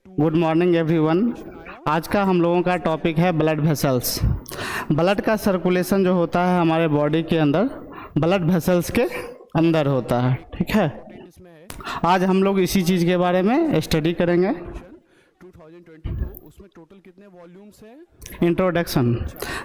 Good morning everyone. आज का हम लोगों का टॉपिक है ब्लड वेसल्स। ब्लड का सर्कुलेशन जो होता है हमारे बॉडी के अंदर ब्लड वेसल्स के अंदर होता है, ठीक है। आज हम लोग इसी चीज़ के बारे में स्टडी करेंगे। 2022 उसमें टोटल कितने वॉल्यूम्स हैं? Introduction.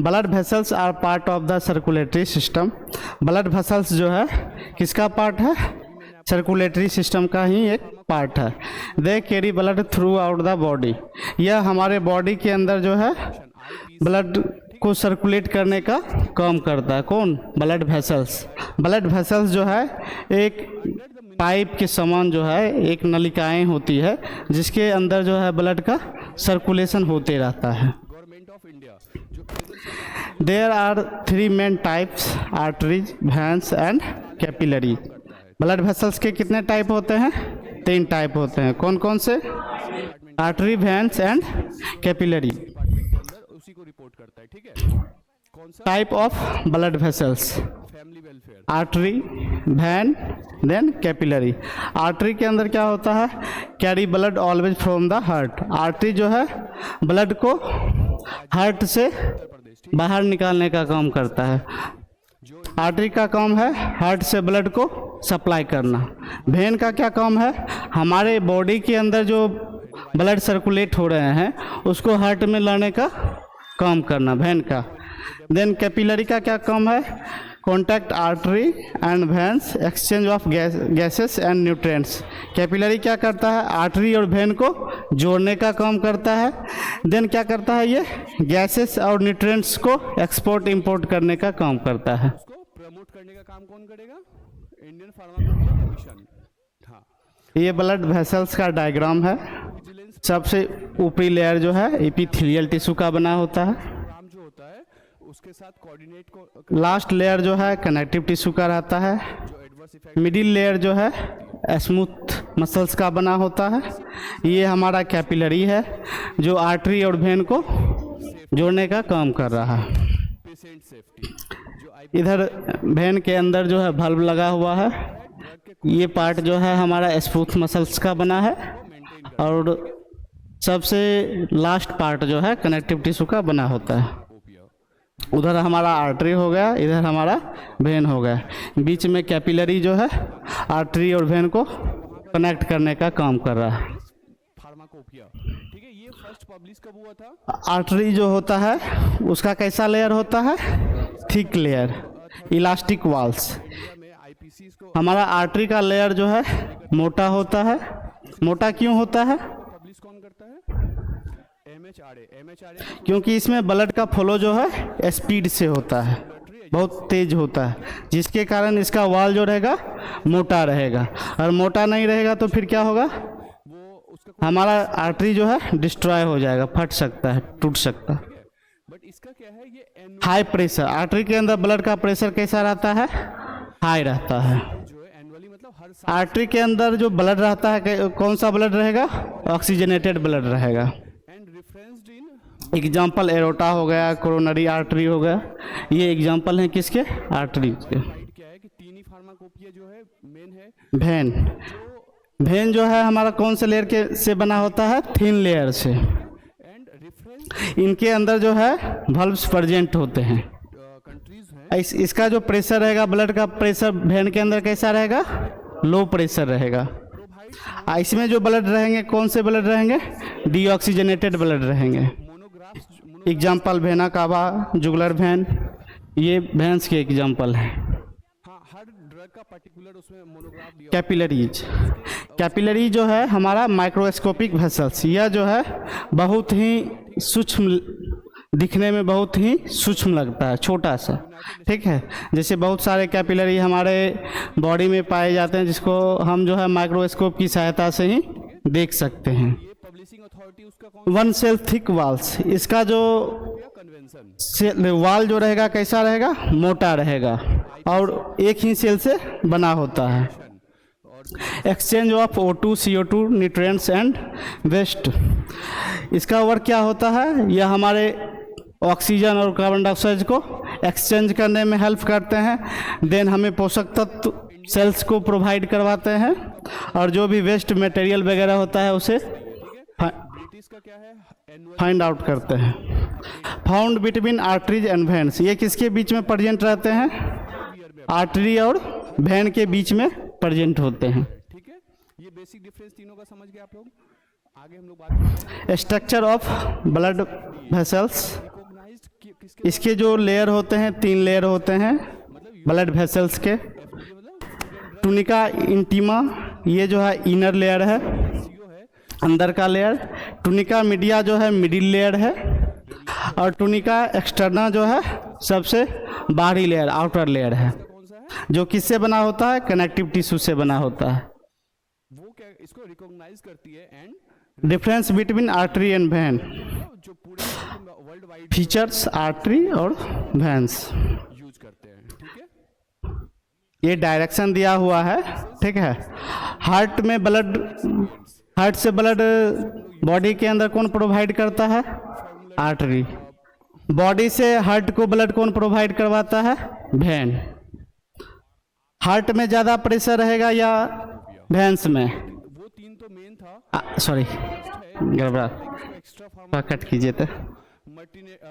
Blood vessels are part of the circulatory system. Blood vessels जो है किसका पार्ट है? सर्कुलेटरी सिस्टम का ही एक पार्ट है। They carry blood through out the body. यह हमारे बॉडी के अंदर जो है ब्लड को सर्कुलेट करने का काम करता है। कौन? Blood vessels. ब्लड वेसल्स जो है एक पाइप के समान जो है एक नलिकाएं होती है जिसके अंदर जो है ब्लड का सर्कुलेशन होते रहता है। Government of India there are 3 main types, arteries, veins and capillary. Blood vessels के कितने टाइप होते हैं? 3 टाइप होते हैं। कौन कौन से? Artery, veins and capillary. उसी को रिपोर्ट करता है, ठीक है। कौन सा type of blood vessels? Family welfare, artery, vein, then capillary. Artery के अंदर क्या होता है? Carry blood always from the heart. Artery जो है ब्लड को हार्ट से बाहर निकालने का काम करता है। आर्टरी का काम है हार्ट से ब्लड को सप्लाई करना। वेन का क्या काम है? हमारे बॉडी के अंदर जो ब्लड सर्कुलेट हो रहे हैं उसको हार्ट में लाने का काम करना, वेन का। देन कैपिलरी का क्या काम है? Contact artery and veins, exchange of gases and nutrients. Capillary क्या करता है? आर्टरी और वेन को जोड़ने का काम करता है। देन क्या करता है? ये गैसेस और न्यूट्रिएंट्स को एक्सपोर्ट इंपोर्ट करने का काम करता है। उसको प्रमोट करने का काम कौन करेगा? Indian pharmacopoeia commission. हाँ, ये ब्लड वेसल्स का डायग्राम है। सबसे ऊपरी लेयर जो है एपिथेलियल टिश्यू का बना होता है। काम जो होता है उसके साथ कोऑर्डिनेट को लास्ट लेयर जो है कनेक्टिव टिश्यू का रहता है। जो एडवर्स इफेक्ट मिडिल लेयर जो है स्मूथ मसल्स का बना होता है। ये हमारा कैपिलरी है जो आर्टरी और वेन को जोड़ने का काम कर रहा है। पेशेंट सेफ्टी, जो आई इधर वेन के अंदर जो है बल्ब लगा हुआ है। ये पार्ट जो है हमारा स्मूथ मसल्स का बना है और सबसे लास्ट पार्ट जो है कनेक्टिव टिश्यू का बना होता है। उधर हमारा आर्टरी हो गया, इधर हमारा वेन हो गया। बीच में कैपिलरी जो है आर्टरी और वेन को कनेक्ट करने का काम कर रहा है। फार्माकोपिया, ठीक है। ये फर्स्ट पब्लिश कब हुआ था? आर्टरी जो होता है उसका कैसा लेयर होता है? Thick layer, elastic walls. India में आईपीसी को हमारा आर्टरी का लेयर जो है मोटा होता है। मोटा क्यों होता है? पब्लिश कौन करता है? एमएचआरए क्योंकि इसमें ब्लड का फ्लो जो है स्पीड से होता है, बहुत तेज होता है, जिसके कारण इसका वॉल जो रहेगा मोटा रहेगा। और मोटा नहीं रहेगा तो फिर क्या होगा? वो उसका हमारा आर्टरी जो है डिस्ट्रॉय हो जाएगा, फट सकता है, टूट सकता है। बट इसका क्या है? ये हाई प्रेशर, आर्टरी के अंदर ब्लड का प्रेशर कैसा रहता है? हाई रहता है। जो है एनुअली मतलब हर साल आर्टरी के अंदर जो ब्लड रहता है कौन सा ब्लड रहेगा? ऑक्सीजनेटेड ब्लड रहेगा। And referenced in example aorta हो गया, कोरोनरी आर्टरी हो गया। ये एग्जाम्पल हैं किसके? आर्टरी के। साइड क्या है कि तीन ही फार्माकोपिया जो है मेन है। वेन, वेन जो है हमारा कौन से लेयर के से बना होता है? थिन लेयर से। एंड रेफरेंस इनके अंदर जो है वल्व्स प्रेजेंट होते हैं। कंट्रीज हैं इसका जो प्रेशर रहेगा, ब्लड का प्रेशर वेन के अंदर कैसा रहेगा? लो प्रेशर रहेगा। इसमें जो ब्लड रहेंगे कौन से ब्लड रहेंगे? डीऑक्सीजनेटेड ब्लड रहेंगे। Monographs example vena cava, jugular vein, ये वेन्स के एग्जाम्पल हैं। हाँ, हर ड्रग का पर्टिकुलर उसमें मोनोग्राफ दिया कैपिलरीज, कैपिलरी जो है हमारा माइक्रोस्कोपिक वेसल्स। यह जो है बहुत ही सूक्ष्म, दिखने में बहुत ही सूक्ष्म लगता है, छोटा सा, ठीक है। जैसे बहुत सारे कैपिलरी हमारे बॉडी में पाए जाते हैं जिसको हम जो है माइक्रोस्कोप की सहायता से ही देख सकते हैं। ये पब्लिशिंग अथॉरिटी उसका कौन वन सेल थिक वॉल्स, इसका जो सा कन्वेंशन? वाल जो रहेगा कैसा रहेगा? मोटा रहेगा और एक ही सेल से बना होता है। Exchange of O2, CO2, nutrients and waste. इसका वर्क क्या होता है? यह हमारे ऑक्सीजन और कार्बन डाइऑक्साइड को एक्सचेंज करने में हेल्प करते हैं। देन हमें पोषक तत्व सेल्स को प्रोवाइड करवाते हैं और जो भी वेस्ट मटेरियल वगैरह होता है उसे प्रेक्टिस का क्या है? एनुअल फाइंड आउट करते हैं। Found between arteries and veins, ये किसके बीच में प्रेजेंट रहते हैं? आर्टरी और वेन के बीच में प्रेजेंट होते हैं। ठीक है, ये बेसिक डिफरेंस तीनों का समझ गए आप लोग। आगे हम लोग बात करते हैं structure of blood vessels, recognized किसके इसके जो लेयर होते हैं 3 लेयर होते हैं ब्लड वेसल्स के। मतलब टूनिका इंटीमा, ये जो है इनर लेयर है, सीओ है, अंदर का लेयर। टूनिका मीडिया जो है मिडिल लेयर है, और टूनिका एक्सटर्ना जो है सबसे बाहरी लेयर, आउटर लेयर है, कौन सा है? जो किससे बना होता है? कनेक्टिव टिश्यू से बना होता है। वो क्या इसको रिकॉग्नाइज करती है and difference between artery and when, जो पूरे वर्ल्ड वाइड फीचर्स आर्टरी और वेन्स। यूज करते हैं। ठीक है, ये डायरेक्शन दिया हुआ है, ठीक है। हार्ट में ब्लड, हार्ट से ब्लड बॉडी के अंदर कौन प्रोवाइड करता है? आर्टरी। बॉडी से हार्ट को ब्लड कौन प्रोवाइड करवाता है? वेन। हार्ट में ज़्यादा प्रेशर रहेगा या वेन्स में? वो तीन तो मेन था। सॉरी, गड़बड़ा, एक्स्ट्रा फार्मा कट कीजिए तो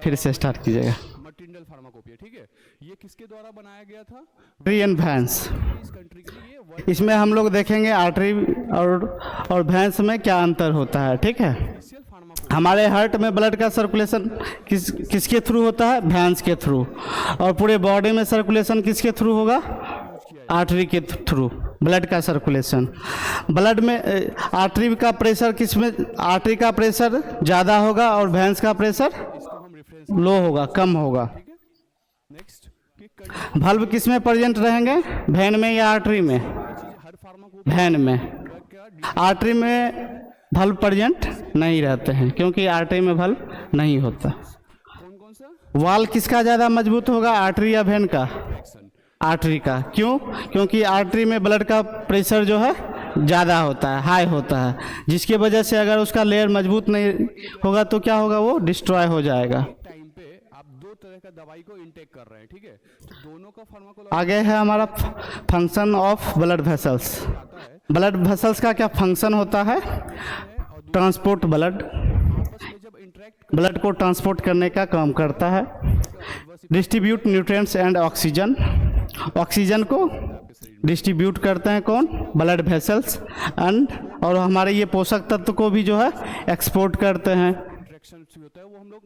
फिर से स्टार्ट कीजिएगा। मर्टिनल फार्माकोपिया। ठीक है, ये किसके द्वारा बनाया गया था? आर्टरी एंड वेन्स, इस कंट्री के लिए वर्ल्ड इसमें हम लोग देखेंगे आर्टरी और वेन्स में क्या अंतर होता है, ठीक है। फार्माकोपिया हमारे हार्ट में ब्लड का सर्कुलेशन किसके थ्रू होता है? वेन्स के थ्रू। और पूरे बॉडी में सर्कुलेशन किसके थ्रू होगा? आर्टरी के थ्रू, ब्लड का सर्कुलेशन। ब्लड में आर्टरी का प्रेशर किस में? आर्टरी का प्रेशर ज़्यादा होगा और वेन्स का प्रेशर इसको हम रेफरेंस। लो होगा, कम होगा। ठीक है, नेक्स्ट कि भल्व किस में प्रेजेंट रहेंगे? वेन में या आर्टरी में? हर फार्माकोपिया वेन में। क्या आर्टरी में भल्व प्रेजेंट नहीं रहते हैं, क्योंकि आर्टरी में भल्व नहीं होता। कौन कौन सा वाल किसका ज़्यादा मजबूत होगा? आर्टरी या वेन का? एक्शन? आर्टरी का। क्यों? क्योंकि आर्टरी में ब्लड का प्रेशर जो है ज़्यादा होता है, हाई होता है, जिसकी वजह से अगर उसका लेयर मजबूत नहीं होगा तो क्या होगा? वो डिस्ट्रॉय हो जाएगा। टाइम पे आप दो तरह का दवाई को इनटेक कर रहे हैं। ठीक है, तो दोनों का फार्माकोलॉजी आगे है हमारा function of blood vessels. Blood vessels का क्या फंक्शन होता है? ट्रांसपोर्ट ब्लड, आपस में जब इंटरेक्ट ब्लड को ट्रांसपोर्ट करने का काम करता है। Distribute nutrients and oxygen, oxygen को डिस्ट्रीब्यूट करते हैं कौन? Blood vessels. एंड और हमारे ये पोषक तत्व को भी जो है एक्सपोर्ट करते हैं। इंटरेक्शन होता है वो हम लोग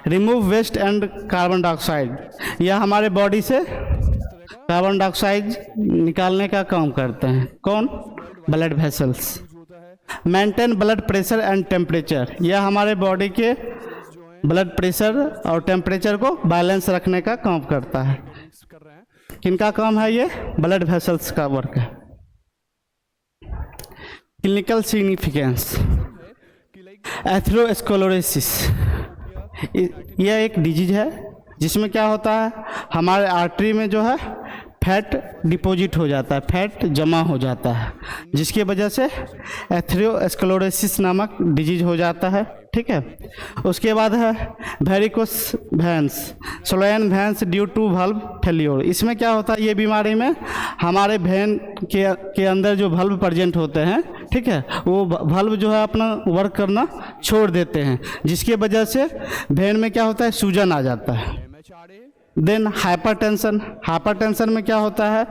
remove waste and carbon dioxide, यह हमारे बॉडी से कार्बन डाइऑक्साइड निकालने का काम करते हैं कौन? Blood vessels. होता है maintain blood pressure and temperature, यह हमारे बॉडी के ब्लड प्रेशर और टेम्परेचर को बैलेंस रखने का काम करता है। कर रहे हैं। किनका काम है? ये ब्लड वेसल्स का वर्क है। क्लिनिकल सिग्निफिकेंस, कि लाइक एथेरोस्क्लेरोसिस, यह एक डिजीज है जिसमें क्या होता है? हमारे आर्टरी में जो है फैट डिपॉजिट हो जाता है, फैट जमा हो जाता है, जिसकी वजह से एथेरोस्क्लेरोसिस नामक डिजीज हो जाता है। ठीक है, उसके बाद है varicose veins, swollen veins due to valve failure. इसमें क्या होता है? ये बीमारी में हमारे वेन के अंदर जो वल्व प्रेजेंट होते हैं, ठीक है, वो वल्व जो है अपना वर्क करना छोड़ देते हैं, जिसकी वजह से वेन में क्या होता है? सूजन आ जाता है। MHRA देन हाइपरटेंशन, हाइपरटेंशन में क्या होता है?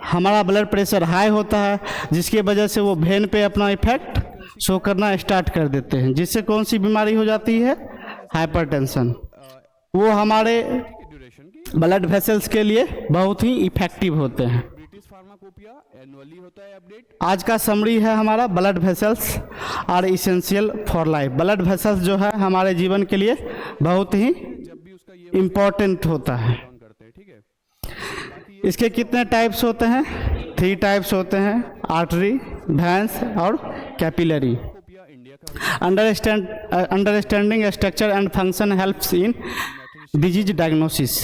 हमारा ब्लड प्रेशर हाई होता है, जिसकी वजह से वो वेन पे अपना इफेक्ट शो करना स्टार्ट कर देते हैं, जिससे कौन सी बीमारी हो जाती है? हाइपरटेंशन। वो हमारे ड्यूरेशन की ब्लड वेसल्स के लिए बहुत ही इफेक्टिव होते हैं। ब्रिटिश फार्माकोपिया एनुअली होता है अपडेट। आज का समरी है हमारा, blood vessels are essential for life. Blood vessels जो है हमारे जीवन के लिए बहुत ही जब भी उसका ये इम्पोर्टेंट होता है। ऑन करते हैं। ठीक है, इसके कितने टाइप्स होते हैं? 3 टाइप्स होते हैं, आर्टरी, वेन्स और कैपिलरी। कोपिया इंडिया का understanding structure and function helps in disease diagnosis.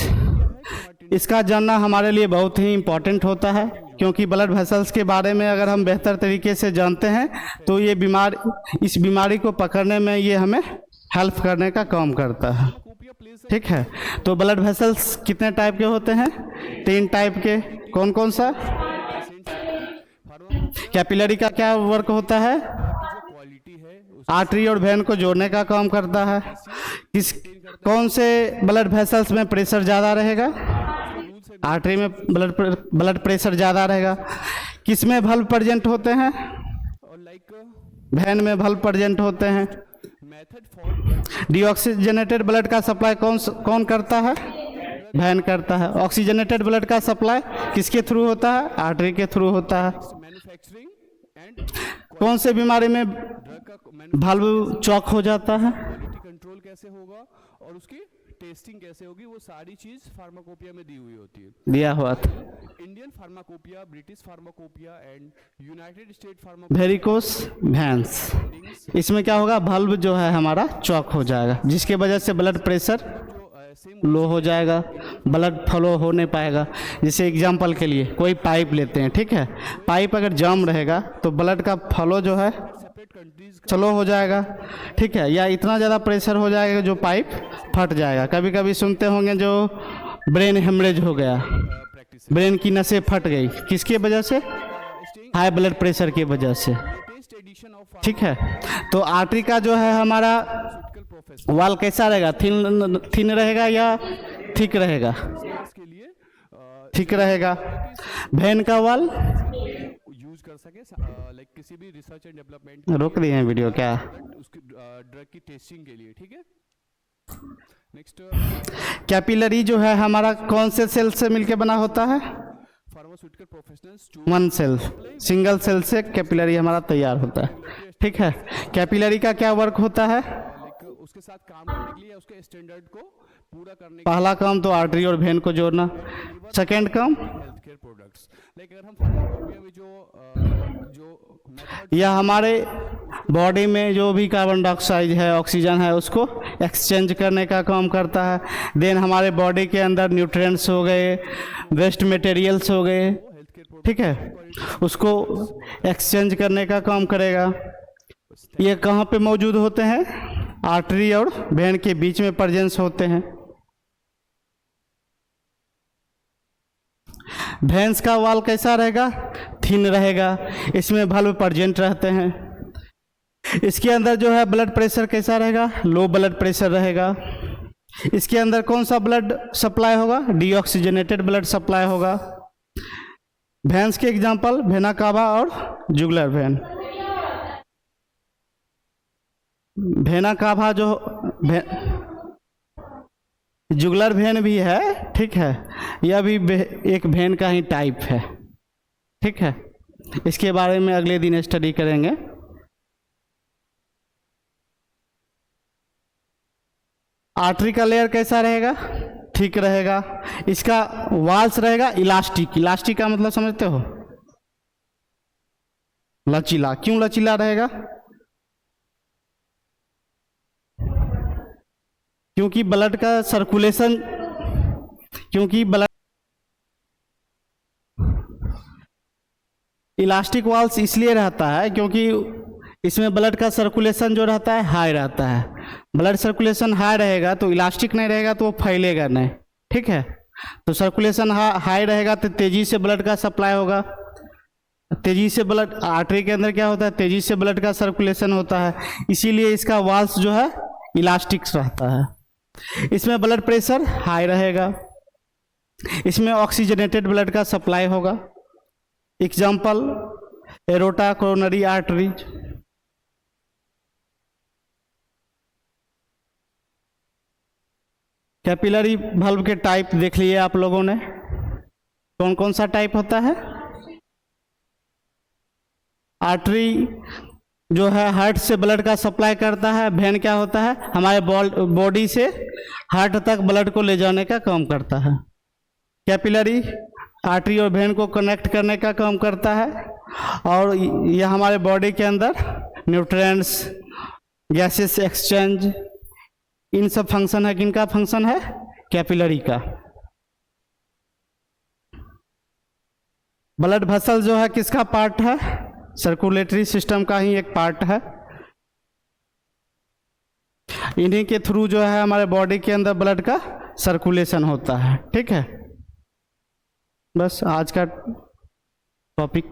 इसका जानना हमारे लिए बहुत ही इम्पोर्टेंट होता है, क्योंकि ब्लड वेसल्स के बारे में अगर हम बेहतर तरीके से जानते हैं तो ये इस बीमारी को पकड़ने में ये हमें हेल्प करने का काम करता है। कोपिया प्लेस ठीक है, तो ब्लड वेसल्स कितने टाइप के होते हैं? 3 टाइप के। कौन कौन सा? फार्मा कैपिलरी का क्या वर्क होता है? जो क्वालिटी है आर्टरी और वेन को जोड़ने का काम करता है। किस कौन से ब्लड वेसल्स में प्रेशर ज़्यादा रहेगा? आर्टरी में ब्लड प्रेशर ज़्यादा रहेगा। किस में valve प्रेजेंट होते हैं? और लाइक वेन में valve प्रेजेंट होते हैं। मेथड फॉर डीऑक्सीजनेटेड ब्लड का सप्लाई कौन करता है? वेन करता है। ऑक्सीजनेटेड ब्लड का सप्लाई किसके थ्रू होता है? आर्टरी के थ्रू होता है। मैन्युफैक्चरिंग एंड कौन से बीमारी में ड्रग का वाल्व चौक हो जाता है? क्वालिटी कंट्रोल कैसे होगा और उसकी टेस्टिंग कैसे होगी, वो सारी चीज फार्माकोपिया में दी हुई होती है। दिया हुआ था। Indian pharmacopoeia, British pharmacopoeia and United state pharmacopoeia varicose veins, इसमें क्या होगा? वाल्व जो है हमारा चौक हो जाएगा, जिसके वजह से ब्लड प्रेशर जो सेम लो हो जाएगा, ब्लड फ्लो हो नहीं पाएगा। जैसे एग्जांपल के लिए कोई पाइप लेते हैं, ठीक है, पाइप अगर जाम रहेगा तो ब्लड का फ्लो जो है सेपरेट कंट्रीज स्लो हो जाएगा, ठीक है, या इतना ज़्यादा प्रेशर हो जाएगा जो पाइप फट जाएगा। कभी कभी सुनते होंगे जो ब्रेन हेमरेज हो गया, प्रैक्टिस ब्रेन की नसें फट गई, किसके वजह से? हाई ब्लड प्रेशर की वजह से, लेटेस्ट एडिशन ऑफ ठीक है। तो आर्टरी का जो है हमारा फार्मास्यूटिकल प्रोफेसर वाल कैसा रहेगा? थिन रहेगा या थिक रहेगा? के लिए थिक रहेगा। वेन का वाल यूज कर सके लाइक किसी भी रिसर्च एंड डेवलपमेंट रोक दिए हैं वीडियो क्या? उसकी ड्रग की टेस्टिंग के लिए, ठीक है। नेक्स्ट कैपिलरी जो है हमारा कौन से सेल से मिलके बना होता है? फार्मास्यूटिकल प्रोफेशनल्स जो वन सेल, सिंगल सेल से कैपिलरी हमारा तैयार होता है, ठीक है। कैपिलरी का क्या वर्क होता है? लाइक उसके साथ काम करने के लिए, उसके स्टैंडर्ड को पूरा करने के पहला काम तो आर्टरी और वेन को जोड़ना, सेकेंड काम हेल्थ केयर प्रोडक्ट्स। लाइक अगर हम फार्माकोपिया में जो मेथड यह हमारे बॉडी में जो भी कार्बन डाइऑक्साइड है, ऑक्सीजन है, उसको एक्सचेंज करने का काम करता है। देन हमारे बॉडी के अंदर न्यूट्रिएंट्स हो गए, वेस्ट मटेरियल्स हो गए, हेल्थ केयर ठीक है, उसको एक्सचेंज करने का काम करेगा। ये कहाँ पे मौजूद होते हैं? आर्टरी और वेन के बीच में प्रेजेंस होते हैं। वेन्स का वाल कैसा रहेगा? थिन रहेगा, इसमें वाल्व प्रेजेंट रहते हैं। इसके अंदर जो है ब्लड प्रेशर कैसा रहेगा? लो ब्लड प्रेशर रहेगा। इसके अंदर कौन सा ब्लड सप्लाई होगा? डीऑक्सीजनेटेड ब्लड सप्लाई होगा। वेन्स के एग्जांपल वेना कावा और जुगुलर वेन। वेना कावा जो जुगुलर वेन भी है, ठीक है, यह भी एक वेन का ही टाइप है, ठीक है। इसके बारे में अगले दिन स्टडी करेंगे। आर्टरी का लेयर कैसा रहेगा? ठीक रहेगा। इसका वाल्स रहेगा इलास्टिक। इलास्टिक का मतलब समझते हो? लचीला। क्यों लचीला रहेगा? क्योंकि ब्लड का सर्कुलेशन, क्योंकि ब्लड इलास्टिक वाल्स इसलिए रहता है क्योंकि इसमें ब्लड का सर्कुलेशन जो रहता है हाई रहता है। ब्लड सर्कुलेशन हाई रहेगा तो इलास्टिक नहीं रहेगा तो वो फैलेगा नहीं, ठीक है। तो सर्कुलेशन हाई रहेगा तो तेजी से ब्लड का सप्लाई होगा, तेजी से ब्लड, आर्टरी के अंदर क्या होता है? तेजी से ब्लड का सर्कुलेशन होता है, इसीलिए इसका वाल्स जो है इलास्टिक रहता है। इसमें ब्लड प्रेशर हाई रहेगा, इसमें ऑक्सीजनेटेड ब्लड का सप्लाई होगा। Example aorta, coronary artery. Capillary valve के टाइप देख लिए आप लोगों ने, कौन कौन सा टाइप होता है? आर्टरी जो है हार्ट से ब्लड का सप्लाई करता है। वेन क्या होता है? हमारे बॉडी से हार्ट तक ब्लड को ले जाने का काम करता है। कैपिलरी आर्टरी और वेन को कनेक्ट करने का काम करता है, और यह हमारे बॉडी के अंदर न्यूट्रिएंट्स, गैसेस एक्सचेंज, इन सब फंक्शन है। किनका फंक्शन है? कैपिलरी का। ब्लड वेसल जो है किसका पार्ट है? सर्कुलेटरी सिस्टम का ही एक पार्ट है। इन्हीं के थ्रू जो है हमारे बॉडी के अंदर ब्लड का सर्कुलेशन होता है, ठीक है। बस आज का टॉपिक